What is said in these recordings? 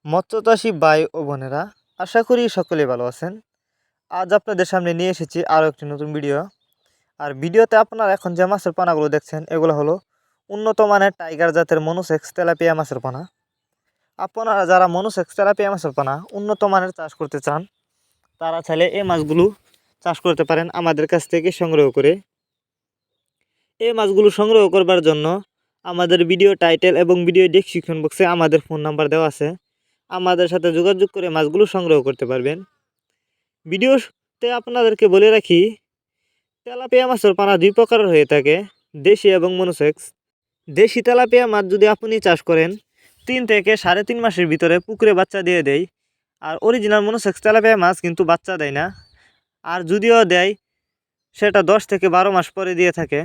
মৎস্যচাষী ভাই ও বোনেরা, আশা করি সকলেই ভালো আছেন। আজ আপনাদের সামনে নিয়ে এসেছি আরও একটি নতুন ভিডিও। আর ভিডিওতে আপনারা এখন যে মাছের পোনাগুলো দেখছেন এগুলো হলো উন্নত মানের টাইগার জাতের মনোসেক্স তেলাপিয়া মাছের পোনা। আপনারা যারা মনোসেক্স তেলাপিয়া মাছের পোনা উন্নত মানের চাষ করতে চান তারা চাইলে এই মাছগুলো চাষ করতে পারেন আমাদের কাছ থেকে সংগ্রহ করে। এই মাছগুলো সংগ্রহ করবার জন্য আমাদের ভিডিও টাইটেল এবং ভিডিও ডেসক্রিপশন বক্সে আমাদের ফোন নাম্বার দেওয়া আছে। আমাদের সাথে যোগাযোগ করে মাছগুলো সংগ্রহ করতে পারবেন। ভিডিওতে আপনাদেরকে বলে রাখি, তেলাপিয়া মাছের পোনা দুই প্রকারের হয়ে থাকে, দেশি এবং মনোসেক্স। দেশি তেলাপিয়া মাছ যদি আপনি চাষ করেন 3 থেকে 3.5 মাসের ভিতরে পুকুরে বাচ্চা দিয়ে দেয়। আর অরিজিনাল মনোসেক্স তেলাপিয়া মাছ কিন্তু বাচ্চা দেয় না, আর যদিও দেয় সেটা 10 থেকে 12 মাস পরে দিয়ে থাকে।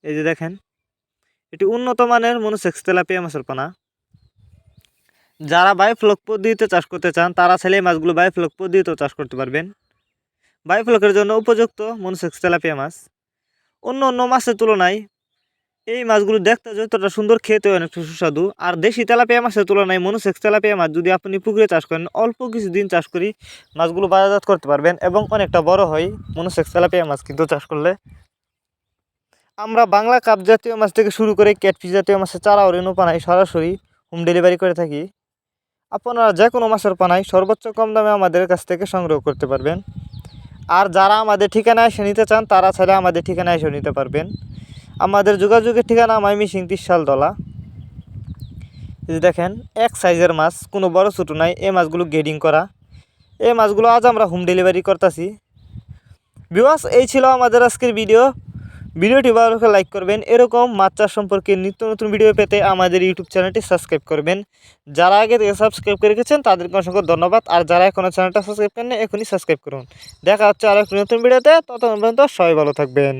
এই যে দেখেন, এটি উন্নত মানের মনোসেক্স তেলাপিয়া মাছের পোনা। যারা বায়োফ্লক পদ্ধতিতে চাষ করতে চান তারা ছেলে মাছগুলো বায়োফ্লক পদ্ধতিতেও চাষ করতে পারবেন। বায়োফ্লকের জন্য উপযুক্ত মনোসেক্স তেলাপিয়া মাছ। অন্য অন্য মাছের তুলনায় এই মাছগুলো দেখতে যতটা সুন্দর, খেতে অনেকটা সুস্বাদু। আর দেশি তেলাপিয়া মাছের তুলনায় মনোসেক্স তেলাপিয়া মাছ যদি আপনি পুকুরে চাষ করেন, অল্প কিছুদিন চাষ করি মাছগুলো বাজারজাত করতে পারবেন এবং অনেকটা বড় হয় মনোসেক্স তেলাপিয়া মাছ কিন্তু চাষ করলে। আমরা বাংলা কাপ জাতীয় মাছ থেকে শুরু করে ক্যাটফিশ জাতীয় মাছের চারা ও রেণু পানায় সরাসরি হোম ডেলিভারি করে থাকি। আপনারা যে কোনো মাছের পানায় সর্বোচ্চ কম দামে আমাদের কাছ থেকে সংগ্রহ করতে পারবেন। আর যারা আমাদের ঠিকানায় এসে নিতে চান তারা ছাড়া আমাদের ঠিকানায় এসে নিতে পারবেন। আমাদের যোগাযোগের ঠিকানা ময়মনসিংহ 30 এই দেখেন, এক সাইজের মাছ, কোনো বড় ছোটো নাই। এই মাছগুলো গ্রেডিং করা। এই মাছগুলো আজ আমরা হোম ডেলিভারি করতেছি। ভিউয়ার্স, এই ছিল আমাদের আজকের ভিডিওটি ভালো লাগলে লাইক করবেন। এরকম মাছ চাষ সম্পর্কে নিত্য নতুন ভিডিও পেতে আমাদের ইউটিউব চ্যানেলটি সাবস্ক্রাইব করবেন। যারা আগে থেকে সাবস্ক্রাইব করে রেখেছেন তাদেরকে অসংখ্য ধন্যবাদ। আর যারা এখনও চ্যানেলটা সাবস্ক্রাইব করেন এখনই সাবস্ক্রাইব করুন। দেখা হচ্ছে আর একটি নতুন ভিডিওতে। ততক্ষণ পর্যন্ত সবাই ভালো থাকবেন।